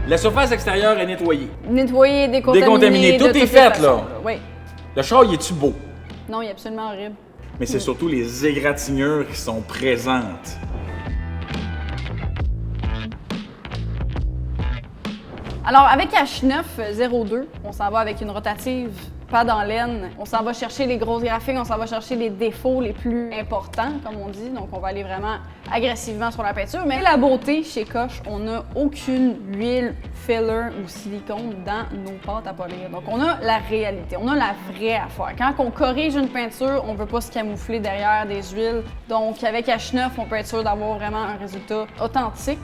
La surface extérieure est nettoyée. Nettoyer, décontaminer. Décontaminer. Tout est fait, là. Oui. Le char, il est-tu beau? Non, il est absolument horrible. Mais c'est surtout les égratignures qui sont présentes. Alors, avec H902, on s'en va avec une rotative pas dans laine. On s'en va chercher les grosses graphiques, on s'en va chercher les défauts les plus importants, comme on dit. Donc, on va aller vraiment agressivement sur la peinture. Mais la beauté, chez Koch, on n'a aucune huile, filler ou silicone dans nos pâtes à polir. Donc, on a la réalité, on a la vraie affaire. Quand on corrige une peinture, on ne veut pas se camoufler derrière des huiles. Donc, avec H9, on peut être sûr d'avoir vraiment un résultat authentique.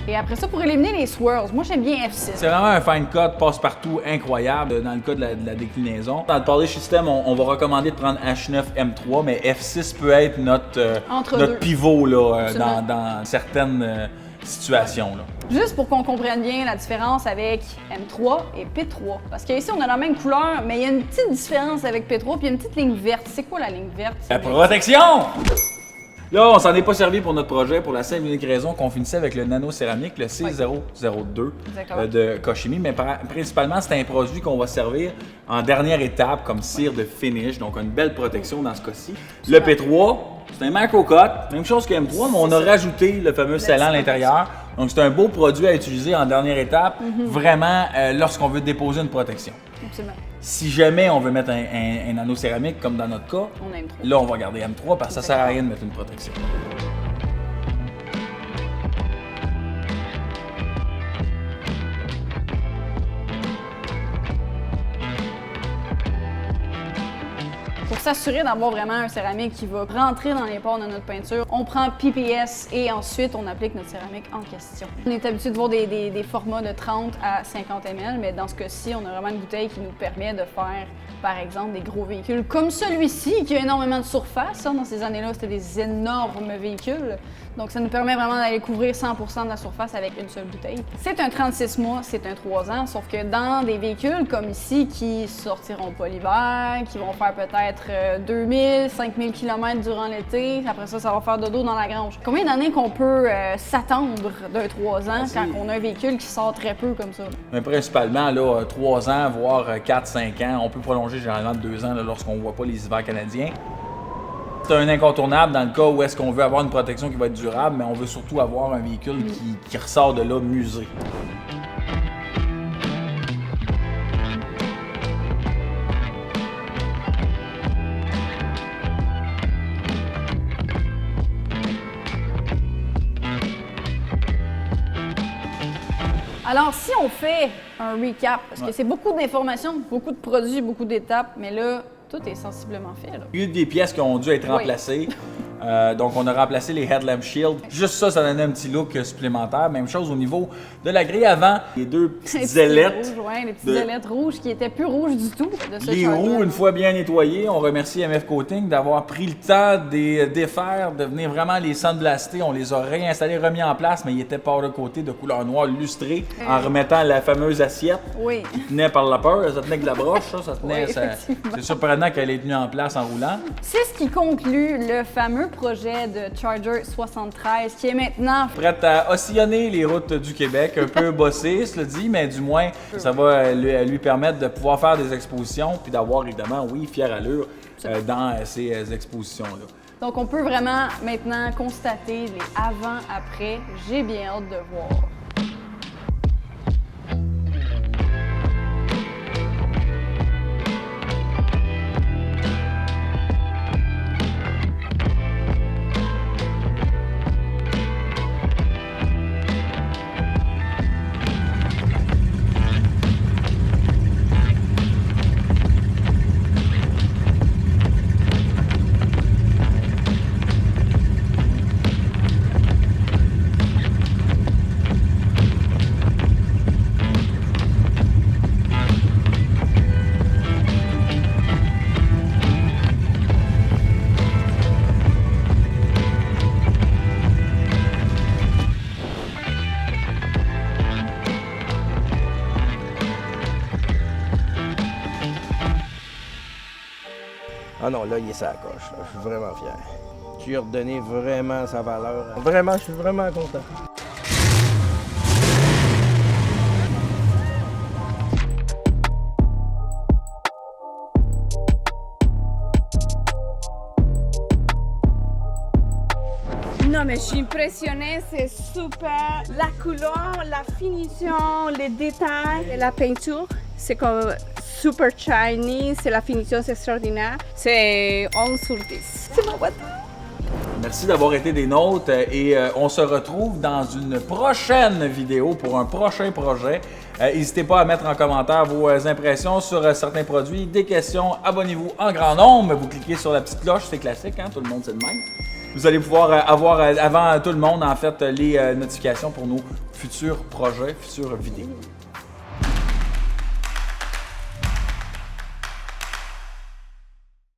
Et après ça, pour éliminer les swirls, moi j'aime bien F6. C'est vraiment un fine cut passe-partout incroyable dans le cas de la déclinaison. Dans le polish system, on va recommander de prendre H9 M3, mais F6 peut être notre pivot là, dans certaines situations. Là. Juste pour qu'on comprenne bien la différence avec M3 et P3. Parce qu'ici, on a la même couleur, mais il y a une petite différence avec P3, puis il y a une petite ligne verte. C'est quoi la ligne verte? La protection! Là, on s'en est pas servi pour notre projet pour la simple et unique raison qu'on finissait avec le nano-céramique, le C002 de Kochimi, mais principalement, c'est un produit qu'on va servir en dernière étape comme cire de finish, donc une belle protection dans ce cas-ci. Le P3, c'est un macro-cut, même chose que M3, mais on a rajouté le fameux scellant à l'intérieur. Donc, c'est un beau produit à utiliser en dernière étape, vraiment lorsqu'on veut déposer une protection. Absolument. Si jamais on veut mettre un nano-céramique, comme dans notre cas, on a M3. Là, on va garder M3 parce que ça sert à rien de mettre une protection. Pour s'assurer d'avoir vraiment un céramique qui va rentrer dans les pores de notre peinture, on prend PPS et ensuite on applique notre céramique en question. On est habitué de voir des formats de 30 à 50 ml, mais dans ce cas-ci, on a vraiment une bouteille qui nous permet de faire, par exemple, des gros véhicules comme celui-ci qui a énormément de surface. Dans ces années-là, c'était des énormes véhicules. Donc, ça nous permet vraiment d'aller couvrir 100% de la surface avec une seule bouteille. C'est un 36 mois, c'est un 3 ans, sauf que dans des véhicules comme ici qui sortiront pas l'hiver, qui vont faire peut-être 2000, 5000 km durant l'été, après ça, ça va faire dodo dans la grange. Combien d'années qu'on peut s'attendre d'un 3 ans quand on a un véhicule qui sort très peu comme ça? Mais principalement, là, 3 ans, voire 4-5 ans. On peut prolonger généralement de 2 ans là, lorsqu'on ne voit pas les hivers canadiens. C'est un incontournable dans le cas où est-ce qu'on veut avoir une protection qui va être durable, mais on veut surtout avoir un véhicule qui ressort de là musé. Alors, si on fait un recap, parce que c'est beaucoup d'informations, beaucoup de produits, beaucoup d'étapes, mais là, tout est sensiblement fait. Là. Il y a eu des pièces qui ont dû être remplacées. Donc, on a remplacé les headlamp shields. Juste ça, ça donnait un petit look supplémentaire. Même chose au niveau de la grille avant. Les deux petites ailettes. Les petites ailettes rouges qui étaient plus rouges du tout. De ce les roues, une fois bien nettoyées, on remercie MF Coating d'avoir pris le temps de défaire, de venir vraiment les sandblaster. On les a réinstallés, remis en place, mais ils étaient powder coatés de couleur noire lustrée en remettant la fameuse assiette qui tenait par la peur. Ça tenait que de la broche, ça tenait. C'est surprenant qu'elle ait tenu en place en roulant. C'est ce qui conclut le fameux projet de Charger 73 qui est maintenant prête à oscillonner les routes du Québec, un peu bossé, cela dit, mais du moins ça va lui permettre de pouvoir faire des expositions puis d'avoir évidemment, fière allure dans ces expositions-là. Donc on peut vraiment maintenant constater les avant-après. J'ai bien hâte de voir. Ah non, là, il est sa coche. Là. Je suis vraiment fier. Tu lui as redonné vraiment sa valeur. Vraiment, je suis vraiment content. Non mais je suis impressionnée, c'est super. La couleur, la finition, les détails, et la peinture, c'est comme super shiny, c'est la finition c'est extraordinaire. C'est 11 sur 10. C'est ma voiture. Merci d'avoir été des nôtres et on se retrouve dans une prochaine vidéo pour un prochain projet. N'hésitez pas à mettre en commentaire vos impressions sur certains produits, des questions, abonnez-vous en grand nombre, vous cliquez sur la petite cloche, c'est classique, hein? Tout le monde c'est de même. Vous allez pouvoir avoir avant tout le monde en fait les notifications pour nos futurs projets, futures vidéos.